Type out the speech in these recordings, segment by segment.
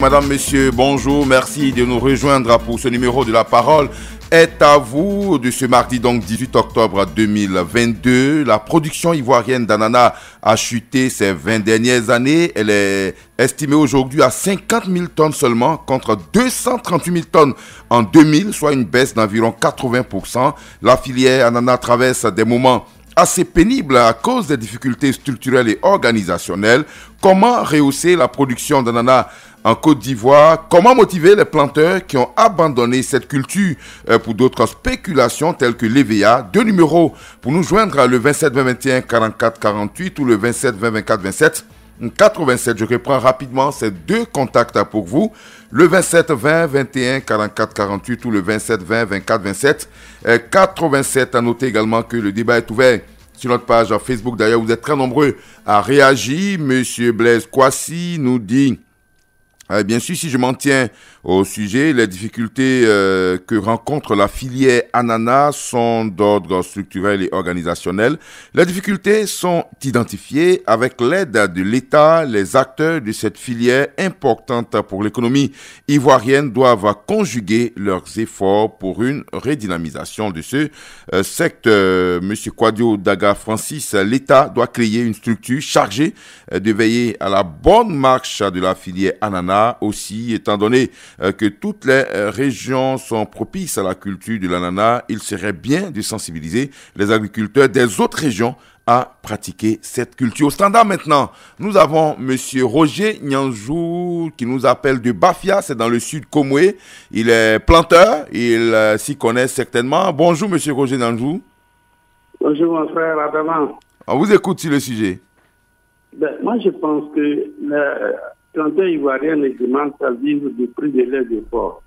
Madame, Monsieur, bonjour, merci de nous rejoindre pour ce numéro de La Parole est à vous de ce mardi donc 18 octobre 2022. La production ivoirienne d'ananas a chuté ces 20 dernières années. Elle est estimée aujourd'hui à 50 000 tonnes seulement contre 238 000 tonnes en 2000, soit une baisse d'environ 80%. La filière ananas traverse des moments assez pénibles à cause des difficultés structurelles et organisationnelles. Comment rehausser la production d'ananas en Côte d'Ivoire? Comment motiver les planteurs qui ont abandonné cette culture pour d'autres spéculations telles que l'EVA? Deux numéros pour nous joindre, le 27 20 21 44 48 ou le 27 20 24 27 87. Je reprends rapidement ces deux contacts pour vous. Le 27 20 21 44 48 ou le 27 20 24 27 87. À noter également que le débat est ouvert sur notre page Facebook. D'ailleurs, vous êtes très nombreux à réagir. Monsieur Blaise Kwasi nous dit... bien sûr, si je m'en tiens au sujet, les difficultés que rencontre la filière ananas sont d'ordre structurel et organisationnel. Les difficultés sont identifiées avec l'aide de l'État. Les acteurs de cette filière importante pour l'économie ivoirienne doivent conjuguer leurs efforts pour une redynamisation de ce secteur. Monsieur Kwadio Daga Francis, l'État doit créer une structure chargée de veiller à la bonne marche de la filière ananas. Aussi, étant donné que toutes les régions sont propices à la culture de l'ananas, il serait bien de sensibiliser les agriculteurs des autres régions à pratiquer cette culture. Au standard maintenant, nous avons monsieur Roger Nyanjou qui nous appelle de Bafia, c'est dans le sud Komoué. Il est planteur, il s'y connaît certainement. Bonjour monsieur Roger Nyanjou. Bonjour mon frère Adama. On vous écoute sur le sujet. Moi je pense que planteur ivoirien demande à vivre du prix de leurs efforts.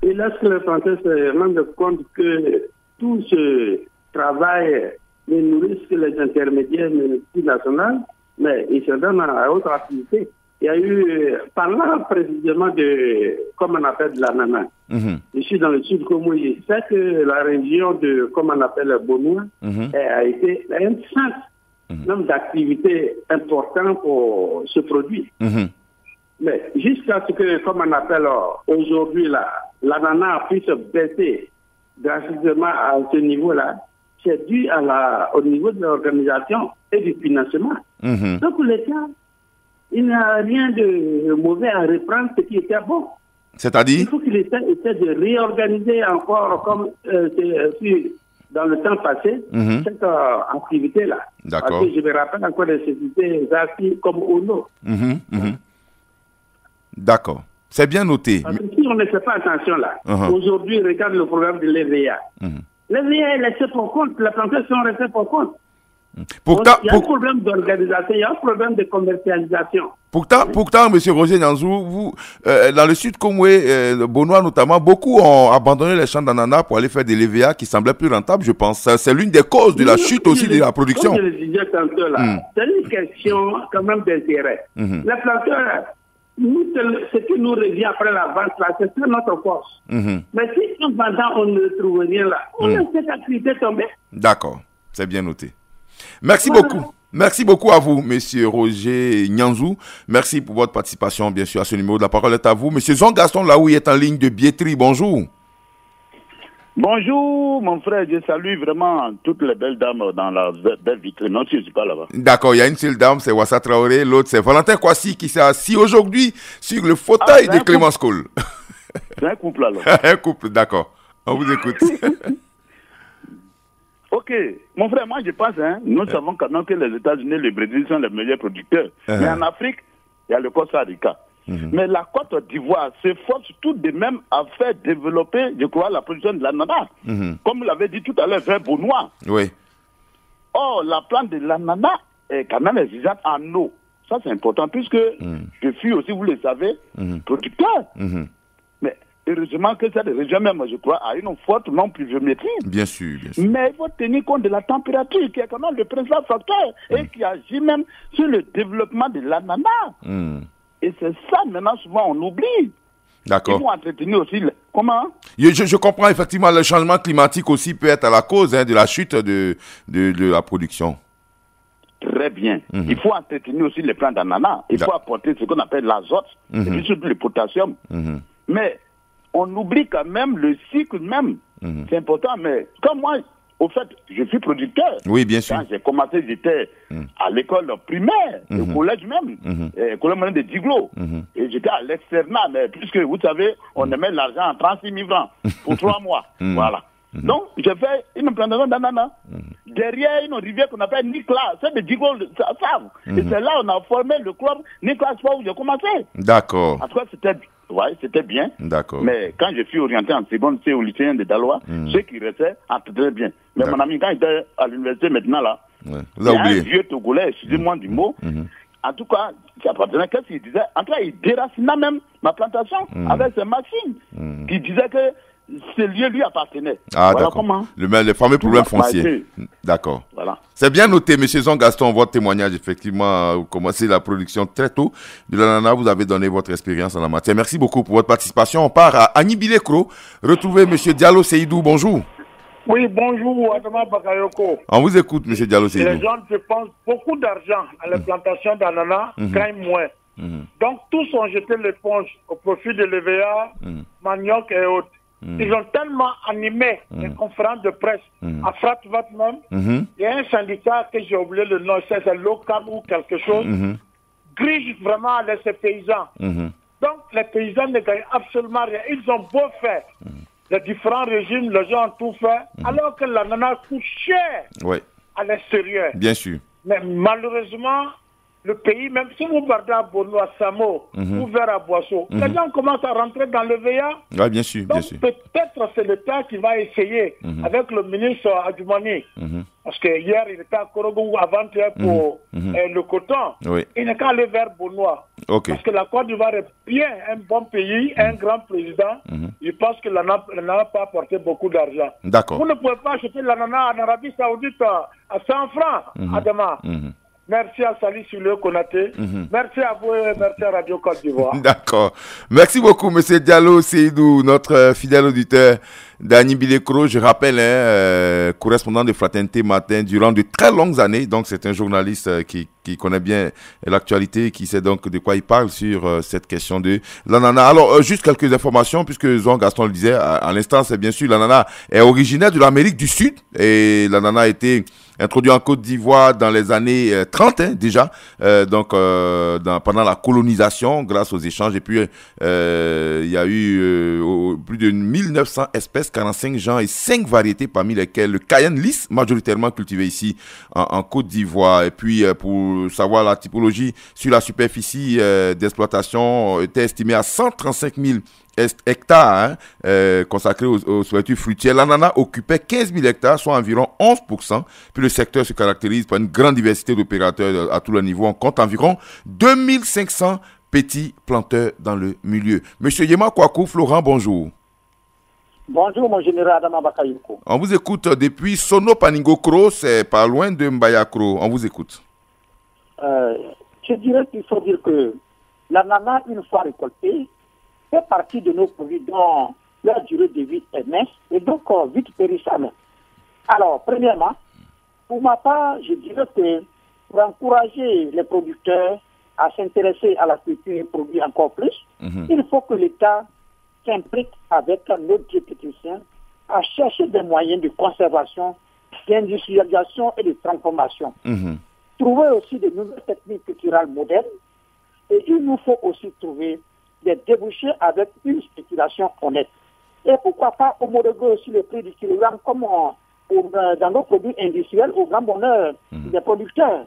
Et lorsque les planteurs se rendent compte que tout ce travail ne nourrit que les intermédiaires multinationales, mais ils se donnent à autre activité. Il y a eu, parlant précisément de, comme on appelle, de l'ananas. Je suis dans le sud comme je sais que la région de, comme on appelle, Bonoua, a été un centre nombre d'activités importantes pour ce produit. Mais jusqu'à ce que, comme on appelle aujourd'hui, l'ananas puisse baisser drastiquement à ce niveau-là, c'est dû au niveau de l'organisation et du financement. Donc l'État, il n'y a rien de mauvais à reprendre ce qui était bon. C'est-à-dire? Il faut que l'État essaie de réorganiser encore comme dans le temps passé cette activité-là. D'accord. Parce que je me rappelle encore des sociétés comme ONO. D'accord. C'est bien noté. Parce que si on ne fait pas attention là, aujourd'hui, regarde le programme de l'EVA. L'EVA est laissé pour compte, les planteurs sont restés pour compte. Pourtant, il y a un problème d'organisation, il y a un problème de commercialisation. Pourtant, M. Roger Nyanzou, vous, dans le sud Komoué, Bonoua notamment, beaucoup ont abandonné les champs d'ananas pour aller faire des l'EVA qui semblaient plus rentables, je pense. C'est l'une des causes de la chute aussi de la production. Comme je le disais tantôt là, c'est une question quand même d'intérêt. Les planteurs, nous, ce qui nous revient après la vente, là, c'est notre force. Mais si en vendant, on ne trouve rien là, on laisse cette activité tomber. D'accord, c'est bien noté. Merci beaucoup. Merci beaucoup à vous, monsieur Roger Nyanzou. Merci pour votre participation, bien sûr, à ce numéro de La Parole est à vous. Monsieur Zongaston, là où il est en ligne de Biétri, bonjour. Bonjour, mon frère, je salue vraiment toutes les belles dames dans la belle vitrine. Non, je ne suis pas là-bas. D'accord, il y a une seule dame, c'est Wassa Traoré, l'autre c'est Valentin Kwasi qui s'est assis aujourd'hui sur le fauteuil de Clémence Cole. C'est un couple alors. Un couple, d'accord. On vous écoute. Ok, mon frère, moi je pense, nous savons quand même que les États-Unis, le Brésil sont les meilleurs producteurs. Mais en Afrique, il y a le Costa Rica. Mais la Côte d'Ivoire s'efforce tout de même à faire développer, je crois, la production de l'ananas. Comme vous l'avez dit tout à l'heure, vers Bonoua. Oui. Or, la plante de l'ananas est quand même exigeante en eau. Ça, c'est important, puisque je suis aussi, vous le savez, producteur. Mais heureusement que cette région même, je crois, a une forte non-pluviométrie. Bien sûr, bien sûr. Mais il faut tenir compte de la température, qui est quand même le principal facteur, et qui agit même sur le développement de l'ananas. Et c'est ça, maintenant, souvent, on oublie. D'accord. Il faut entretenir aussi... Comment? Je comprends, effectivement, le changement climatique aussi peut être à la cause de la chute de la production. très bien. Il faut entretenir aussi les plants d'ananas. Il faut apporter ce qu'on appelle l'azote, et puis surtout le potassium. Mais on oublie quand même le cycle même. C'est important, mais comme moi, au fait, je suis producteur. Oui, bien sûr. Quand j'ai commencé, j'étais à l'école primaire, au collège même, au collège moyen de Diglo. Et j'étais à l'externat, mais puisque, vous savez, on aimait l'argent en 36 000 francs pour 3 mois. Voilà. Donc, j'ai fait une plantation d'ananas. Derrière une rivière qu'on appelle Nicolas, c'est de Diglo, savent. Et c'est là qu'on a formé le club Nicolas Sport où j'ai commencé. D'accord. En tout cas, c'était bien. D'accord. Mais quand je suis orienté en seconde, c'est au lycéen de Dalois, ceux qui restaient entendaient bien. Mais mon ami, quand il était à l'université maintenant, là, il y a un vieux Togolais, excusez-moi du mot, en tout cas, qui appartenait, qu'est-ce qu'il disait? En tout cas, il déracina même ma plantation avec ses machines, qui disait que ce lieu lui appartenait. Ah, voilà d'accord. comment. Le fameux problème foncier. D'accord. Voilà. C'est bien noté, M. Zongaston, votre témoignage. Effectivement, vous commencez la production très tôt de l'ananas. Vous avez donné votre expérience en la matière. Merci beaucoup pour votre participation. On part à Annie Bilekro. Retrouvez M. Diallo Seydou. Bonjour. Oui, bonjour, Adama Bakayoko. On vous écoute, M. Diallo Seydou. Les gens dépensent beaucoup d'argent à la plantation d'ananas, gagnent moins. Donc, tous ont jeté l'éponge au profit de l'EVA, manioc et autres. Ils ont tellement animé les conférences de presse à Fratvat même. Il y a un syndicat que j'ai oublié le nom, c'est local ou quelque chose, grige vraiment ces paysans. Donc les paysans ne gagnent absolument rien. Ils ont beau faire. Les différents régimes, les gens ont tout fait, alors que l'ananas coûte cher à l'extérieur. Bien sûr. Mais malheureusement, le pays, même si vous partez à Bono, à Samo, ou vers à Boisseau, les gens commencent à rentrer dans le VA. Oui, bien sûr, bien sûr. Peut-être c'est l'État qui va essayer avec le ministre Adjoumani. Parce que hier, il était à Korogo avant-hier pour le coton. Oui. Il n'est qu'à aller vers Bonois. Okay. Parce que la Côte d'Ivoire est bien un bon pays, un grand président. Je pense que l'ananas n'a pas apporté beaucoup d'argent. D'accord. Vous ne pouvez pas acheter l'ananas en Arabie Saoudite à 100 francs, Adama. Merci à Salih Souley Konaté. Merci à vous et merci à Radio Côte d'Ivoire. D'accord. Merci beaucoup, M. Diallo Seydou, notre fidèle auditeur d'Annie Bilekro. Je rappelle, correspondant de Fraternité Matin durant de très longues années. Donc, c'est un journaliste qui connaît bien l'actualité, qui sait donc de quoi il parle sur cette question de l'ananas. Alors, juste quelques informations, puisque Zouan Gaston le disait à l'instant, c'est bien sûr, l'ananas est originaire de l'Amérique du Sud et l'ananas a été introduit en Côte d'Ivoire dans les années 30 déjà, pendant la colonisation, grâce aux échanges. Et puis, il y a eu plus de 1900 espèces, 45 genres et 5 variétés, parmi lesquelles le cayenne lisse, majoritairement cultivé ici en Côte d'Ivoire. Et puis, pour savoir la typologie sur la superficie d'exploitation, était estimée à 135 000 hectares consacrés aux solitudes fruitières. L'ananas occupait 15 000 hectares, soit environ 11%. Puis le secteur se caractérise par une grande diversité d'opérateurs à tous les niveaux. On compte environ 2500 petits planteurs dans le milieu. Monsieur Yema Kwakou, Florent, bonjour. Bonjour, mon général Adama Bakayoko. On vous écoute depuis Sono Paningokro, c'est pas loin de Mbayakro. On vous écoute. Je dirais qu'il faut dire que l'ananas, une fois récolté, fait partie de nos produits dont la durée de vie est mince et donc vite périssable. Alors, premièrement, pour ma part, je dirais que pour encourager les producteurs à s'intéresser à la culture et produire encore plus, il faut que l'État s'implique avec nos diététiciens à chercher des moyens de conservation, d'industrialisation et de transformation. Trouver aussi de nouvelles techniques culturelles modernes et il nous faut aussi trouver des débouchés avec une spéculation honnête. Et pourquoi pas homologuer aussi le prix du kilogramme comme dans nos produits industriels au grand bonheur des producteurs.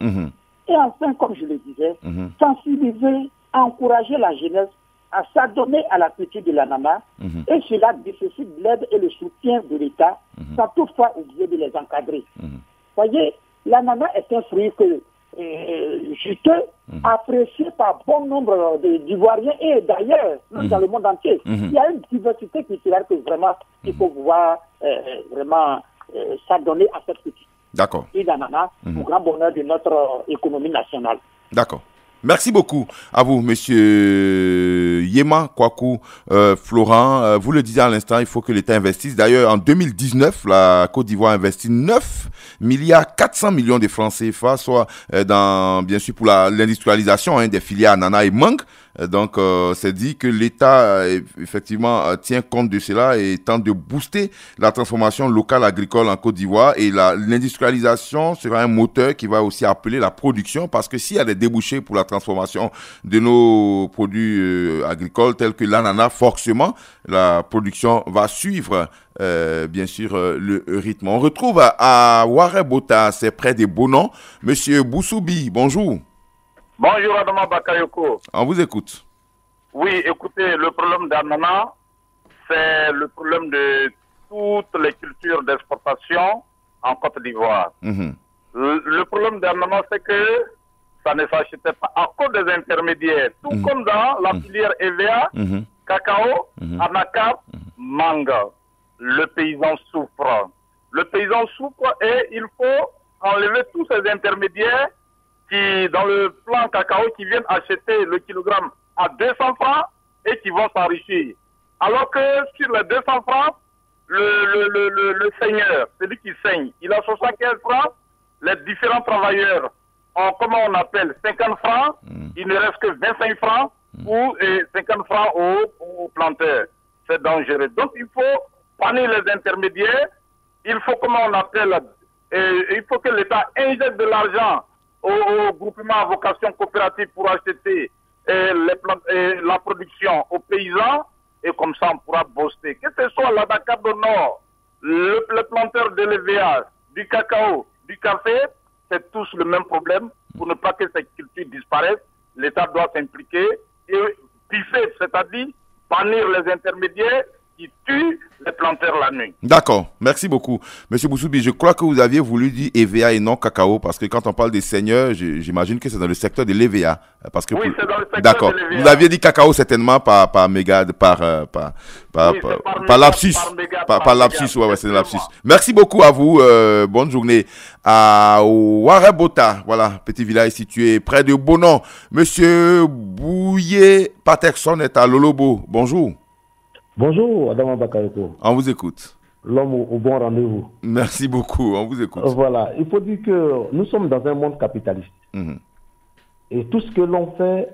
Et enfin, comme je le disais, sensibiliser, encourager la jeunesse à s'adonner à la culture de l'ananas et cela nécessite l'aide et le soutien de l'État sans toutefois oublier de les encadrer. Voyez, l'ananas est un fruit juteux, apprécié par bon nombre d'Ivoiriens et d'ailleurs, dans le monde entier. Il y a une diversité culturelle que vraiment, il faut pouvoir vraiment s'adonner à cette culture. D'accord. Et l'ananas, au grand bonheur de notre économie nationale. D'accord. Merci beaucoup à vous, monsieur Yema Kwaku Florent. Vous le disiez à l'instant, il faut que l'État investisse. D'ailleurs, en 2019, la Côte d'Ivoire a investi 9 milliards 400 millions de francs CFA, soit bien sûr pour l'industrialisation des filières ananas et mangue. Donc, c'est dit que l'État, effectivement, tient compte de cela et tente de booster la transformation locale agricole en Côte d'Ivoire. Et l'industrialisation sera un moteur qui va aussi appeler la production, parce que s'il y a des débouchés pour la transformation de nos produits agricoles tels que l'ananas, forcément, la production va suivre, bien sûr, le rythme. On retrouve à Ouaré-Bota, c'est près de Bonon, monsieur Boussoubi, bonjour. Bonjour Adama Bakayoko. On vous écoute. Oui, écoutez, le problème d'ananas, c'est le problème de toutes les cultures d'exportation en Côte d'Ivoire. Le problème d'ananas, c'est que ça ne s'achetait pas à cause des intermédiaires. Tout comme dans la filière EVA, cacao, anacarde, mangue. Le paysan souffre. Le paysan souffre et il faut enlever tous ces intermédiaires qui, dans le plan cacao, qui viennent acheter le kilogramme à 200 francs et qui vont s'enrichir. Alors que sur les 200 francs, le seigneur, celui qui saigne, il a 75 francs, les différents travailleurs ont, comment on appelle, 50 francs, il ne reste que 25 francs ou 50 francs aux planteurs. C'est dangereux. Donc il faut panner les intermédiaires, il faut, comment on appelle, il faut que l'État injecte de l'argent au groupement à vocation coopérative pour acheter la production aux paysans, et comme ça on pourra booster. Que ce soit la Dakar du Nord, le planteur de l'EVA, du cacao, du café, c'est tous le même problème. Pour ne pas que cette culture disparaisse, l'État doit s'impliquer et piffer, c'est-à-dire bannir les intermédiaires qui tuent les planteurs la nuit. D'accord, merci beaucoup. Monsieur Boussoubi, je crois que vous aviez voulu dire EVA et non cacao, parce que quand on parle des seigneurs, j'imagine que c'est dans le secteur de l'EVA. Parce que oui, c'est dans le secteur d'accord. de l'EVA. Vous aviez dit cacao certainement par lapsus. Par lapsus, ouais, c'est un lapsus. Merci beaucoup à vous, bonne journée. À Ouaré-Bota, voilà, petit village situé près de Bonon. Monsieur Bouye Patterson est à Lolobo, bonjour. Bonjour, Adama Bakayoko. On vous écoute. L'homme au bon rendez-vous. Merci beaucoup, on vous écoute. Voilà, il faut dire que nous sommes dans un monde capitaliste. Et tout ce que l'on fait,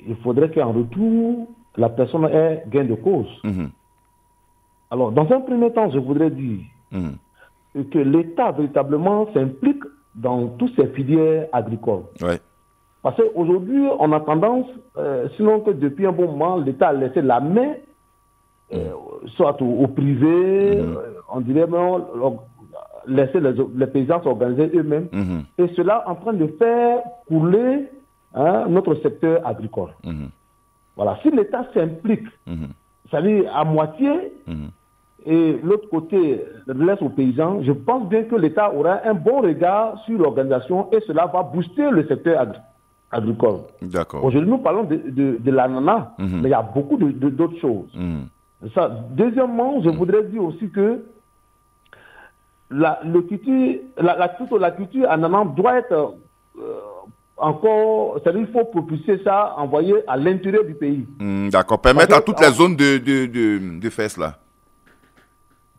il faudrait qu'en retour, la personne ait gain de cause. Alors, dans un premier temps, je voudrais dire que l'État véritablement s'implique dans toutes ces filières agricoles. Ouais. Parce qu'aujourd'hui, on a tendance, sinon que depuis un bon moment, l'État a laissé la main soit au privé, on dirait même laisser les paysans s'organiser eux-mêmes, et cela en train de faire couler notre secteur agricole. Voilà, si l'État s'implique, c'est-à-dire à moitié, et l'autre côté laisse aux paysans, je pense bien que l'État aura un bon regard sur l'organisation et cela va booster le secteur agricole. D'accord. Aujourd'hui, nous parlons de l'ananas, mais il y a beaucoup d'autres choses. Ça. Deuxièmement, je voudrais dire aussi que la culture ananas doit être encore, c'est-à-dire il faut propulser ça, envoyer à l'intérieur du pays. D'accord, permettre à toutes les zones de fesses là.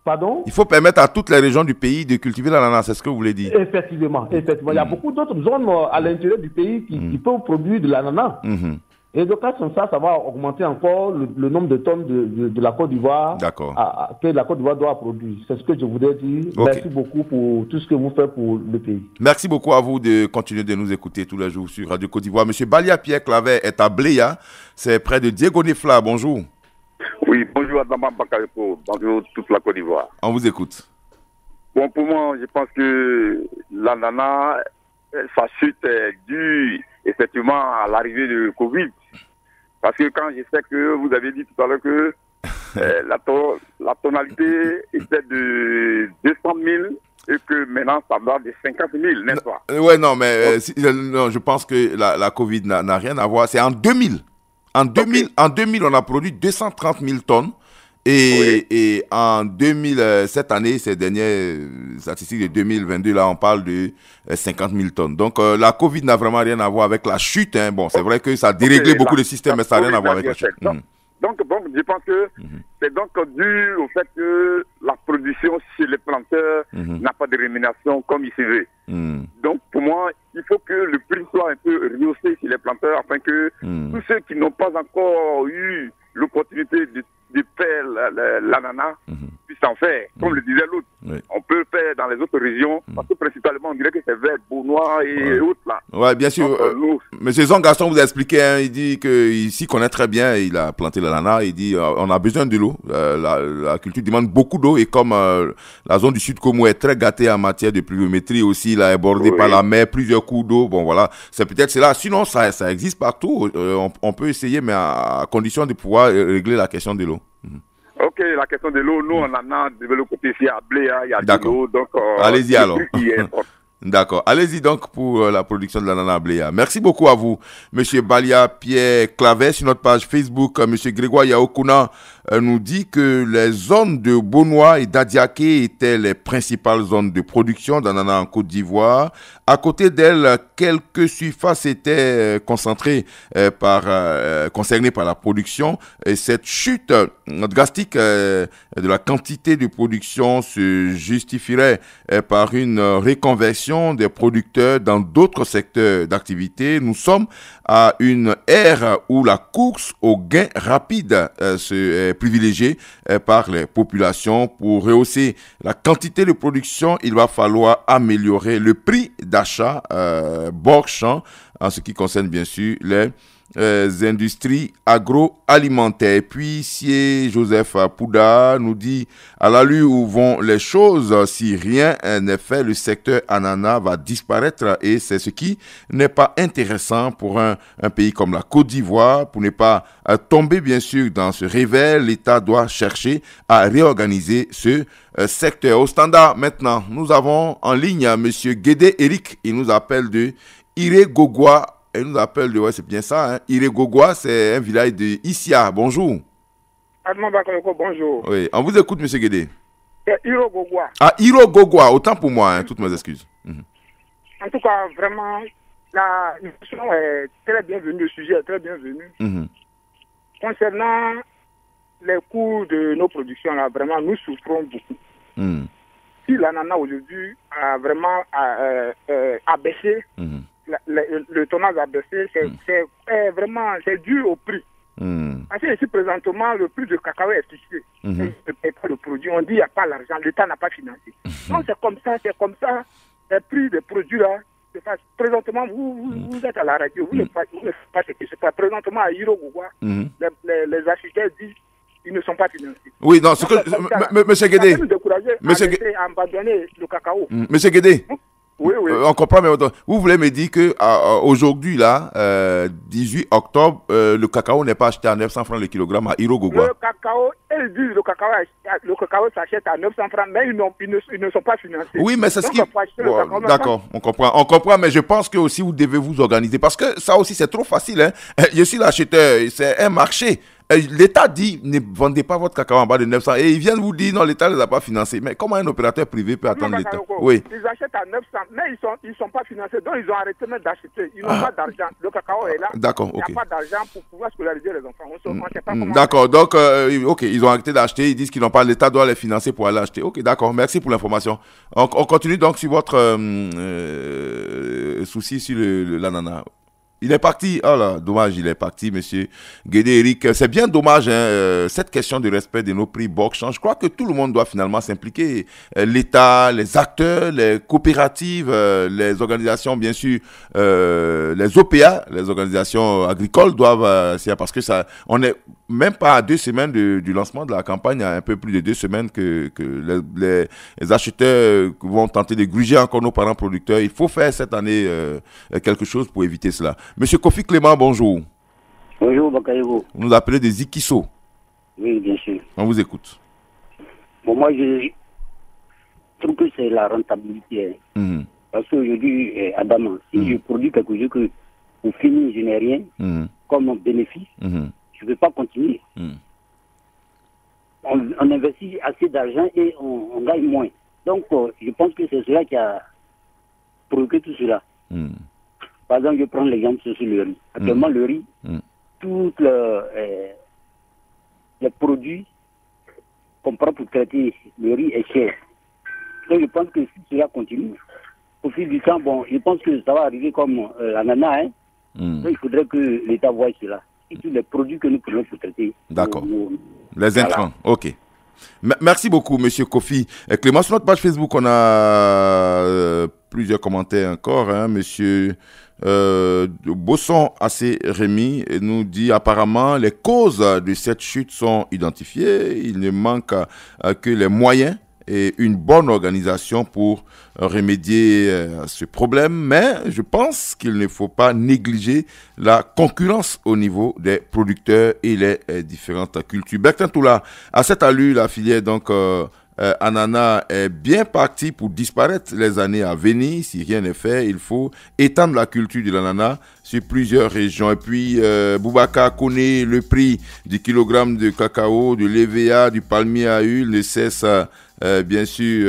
Pardon? Il faut permettre à toutes les régions du pays de cultiver l'ananas, c'est ce que vous voulez dire? Effectivement. Il y a beaucoup d'autres zones à l'intérieur du pays qui peuvent produire de l'ananas. Et donc, comme ça va augmenter encore le nombre de tonnes de la Côte d'Ivoire que la Côte d'Ivoire doit produire. C'est ce que je voudrais dire. Okay. Merci beaucoup pour tout ce que vous faites pour le pays. Merci beaucoup à vous de continuer de nous écouter tous les jours sur Radio Côte d'Ivoire. Monsieur Balia Pierre Clavet est à Bléa. C'est près de Diego Nefla. Bonjour. Oui, bonjour Adama Bakayoko. Bonjour toute la Côte d'Ivoire. On vous écoute. Bon, pour moi, je pense que l'ananas, sa chute est due effectivement à l'arrivée de Covid. Parce que quand je sais que vous avez dit tout à l'heure que la tonalité était de 200 000 et que maintenant ça va de 50 000, n'est-ce pas? Oui, non, mais non, je pense que la Covid n'a rien à voir. C'est en 2000. En 2000, on a produit 230 000 tonnes Et en 2000, cette année, ces dernières statistiques de 2022, là, on parle de 50 000 tonnes. Donc, la Covid n'a vraiment rien à voir avec la chute. Hein. Bon, c'est vrai que ça a déréglé beaucoup de systèmes, mais ça n'a rien à voir avec la chute. Donc, je pense que c'est donc dû au fait que la production chez les planteurs n'a pas de rémunération comme il se veut. Donc, pour moi, il faut que le prix soit un peu rehaussé chez les planteurs afin que tous ceux qui n'ont pas encore eu l'opportunité de faire l'ananas puissent en faire. Comme le disait l'autre, on peut le faire dans les autres régions, parce que principalement, on dirait que c'est vers Beaunois et autres là. Oui, bien sûr. Monsieur Zong Gaston vous a expliqué, hein, il dit qu'ici, il connaît très bien, il a planté l'ananas, il dit on a besoin de l'eau. La culture demande beaucoup d'eau, et comme la zone du Sud Como est très gâtée en matière de pluviométrie aussi, là, est bordée par la mer, plusieurs coups d'eau, bon voilà, c'est peut-être cela. Sinon, ça existe partout. On peut essayer, mais à condition de pouvoir régler la question de l'eau. Ok, la question de l'eau, nous, on en a développé côté ici à Bléa, il y a de l'eau, donc... allez-y alors. D'accord. Allez-y donc pour la production de l'ananas à Bléa. Merci beaucoup à vous, Monsieur Balia Pierre Clavet. Sur notre page Facebook, Monsieur Grégoire Yaokuna nous dit que les zones de Beaunois et d'Adiaké étaient les principales zones de production d'ananas en Côte d'Ivoire. À côté d'elles, quelques surfaces étaient concentrées concernées par la production. Et cette chute drastique de la quantité de production se justifierait par une reconversion des producteurs dans d'autres secteurs d'activité. Nous sommes à une ère où la course au gain rapide est privilégiée par les populations. Pour rehausser la quantité de production, il va falloir améliorer le prix d'achat bord-champ en ce qui concerne bien sûr les industries agroalimentaires. Et puis, si Joseph Pouda nous dit à l'allure où vont les choses, si rien n'est fait, le secteur ananas va disparaître, et c'est ce qui n'est pas intéressant pour un pays comme la Côte d'Ivoire. Pour ne pas tomber bien sûr dans ce réveil, l'État doit chercher à réorganiser ce secteur. Au standard maintenant, nous avons en ligne Monsieur Guédé Eric, il nous appelle de Iré-Gogwa. Elle nous appelle de, ouais, c'est bien ça, hein. Iré-Gogwa, c'est un village de Issia. Bonjour. Adman Bakaloko, bonjour. Oui, on vous écoute, monsieur Guédé. C'est Iré-Gogwa. Ah, Iré-Gogwa, autant pour moi, hein, toutes mes excuses. En tout cas, vraiment, la discussion est très bienvenue, le sujet est très bienvenu. Concernant les coûts de nos productions, là, vraiment, nous souffrons beaucoup. Si l'ananas aujourd'hui a vraiment abaissé, le tonnage a baissé, c'est vraiment dû au prix. Parce que ici, présentement, le prix du cacao est fixé. On ne paye pas le produit. On dit qu'il n'y a pas l'argent, l'État n'a pas financé. Donc, c'est comme ça. Les prix des produits, là, présentement, vous êtes à la radio, vous ne faites pas ce qui se passe. Présentement, à Iré-Gogwa, les architectes disent qu'ils ne sont pas financés. Oui, non, ce que... Monsieur Guédé... Monsieur Guédé... à abandonner le cacao. Monsieur Guédé... Oui. On comprend, mais vous voulez me dire que aujourd'hui, là, 18 octobre, le cacao n'est pas acheté à 900 francs le kilogramme à Iré-Gogwa. Le cacao, ils disent le cacao s'achète à 900 francs, mais ils ne sont pas financés. Oui, mais c'est ce qui... D'accord, on comprend, mais je pense que aussi vous devez vous organiser, parce que ça aussi, c'est trop facile. Hein. Je suis l'acheteur, c'est un marché. L'État dit, ne vendez pas votre cacao en bas de 900. Et ils viennent vous dire, non, l'État ne les a pas financés. Mais comment un opérateur privé peut attendre l'État? Oui. Ils achètent à 900, mais ils ne sont pas financés. Donc, ils ont arrêté même d'acheter. Ils n'ont pas d'argent. Le cacao est là. D'accord, ok. Il n'y a pas d'argent pour pouvoir scolariser les enfants. On ne sait pas comment... D'accord, donc, ok, ils ont arrêté d'acheter. Ils disent qu'ils n'ont pas... L'État doit les financer pour aller acheter. Ok, d'accord, merci pour l'information. On continue donc sur votre souci sur l'ananas. Il est parti. Oh là, dommage, il est parti, monsieur Guédé Eric. C'est bien dommage, hein, cette question de respect de nos prix bord-champ. Je crois que tout le monde doit finalement s'impliquer. L'État, les acteurs, les coopératives, les organisations, bien sûr, les OPA, les organisations agricoles doivent... parce que ça, on est même pas à 2 semaines du lancement de la campagne, il y a un peu plus de 2 semaines que les acheteurs vont tenter de gruger encore nos parents producteurs. Il faut faire cette année quelque chose pour éviter cela. Monsieur Kofi Clément, bonjour. Bonjour, Bakayoko. Vous nous appelez des Ikiso. Oui, bien sûr. On vous écoute. Bon, moi, je trouve que c'est la rentabilité. Parce qu'aujourd'hui, Adama, si je produis quelque chose que pour finir, je n'ai rien, 嗯 comme bénéfice, je ne vais pas continuer. 嗯 Parce que, 嗯 vous on investit assez d'argent et on gagne moins. Donc, je pense que c'est cela qui a provoqué tout cela. Par exemple, je prends l'exemple sur le riz. Actuellement, le riz, tous les produits qu'on prend pour traiter le riz est cher. Donc, je pense que si cela continue, au fil du temps, bon, je pense que ça va arriver comme l'ananas. Donc, il faudrait que l'État voie cela. Et tous les produits que nous prenons pour traiter. D'accord. Les intrants, ok. Merci beaucoup, Monsieur Kofi. Clément, sur notre page Facebook, on a plusieurs commentaires encore. Monsieur Bosson AC Rémy nous dit apparemment les causes de cette chute sont identifiées. Il ne manque que les moyens et une bonne organisation pour remédier à ce problème, mais je pense qu'il ne faut pas négliger la concurrence au niveau des producteurs et les différentes cultures. Bertin Toula, à cette allure, la filière ananas est bien partie pour disparaître les années à venir. Si rien n'est fait, il faut étendre la culture de l'ananas sur plusieurs régions. Et puis, Boubacar connaît le prix du kilogramme de cacao, de l'EVA, du palmier à huile, ne cesse bien sûr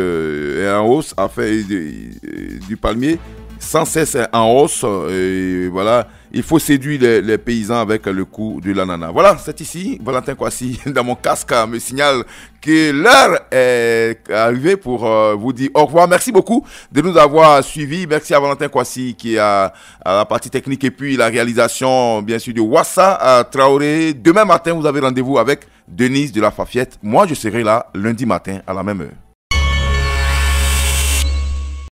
en hausse, du palmier sans cesse en hausse. Et voilà, il faut séduire les paysans avec le coût de l'ananas. Voilà, c'est ici, Valentin Kwasi, dans mon casque, me signale que l'heure est arrivée pour vous dire au revoir. Merci beaucoup de nous avoir suivis. Merci à Valentin Kwasi qui est à la partie technique et puis la réalisation, bien sûr, de Wassa Traoré. Demain matin, vous avez rendez-vous avec Denise de la Fafiette. Moi, je serai là lundi matin à la même heure.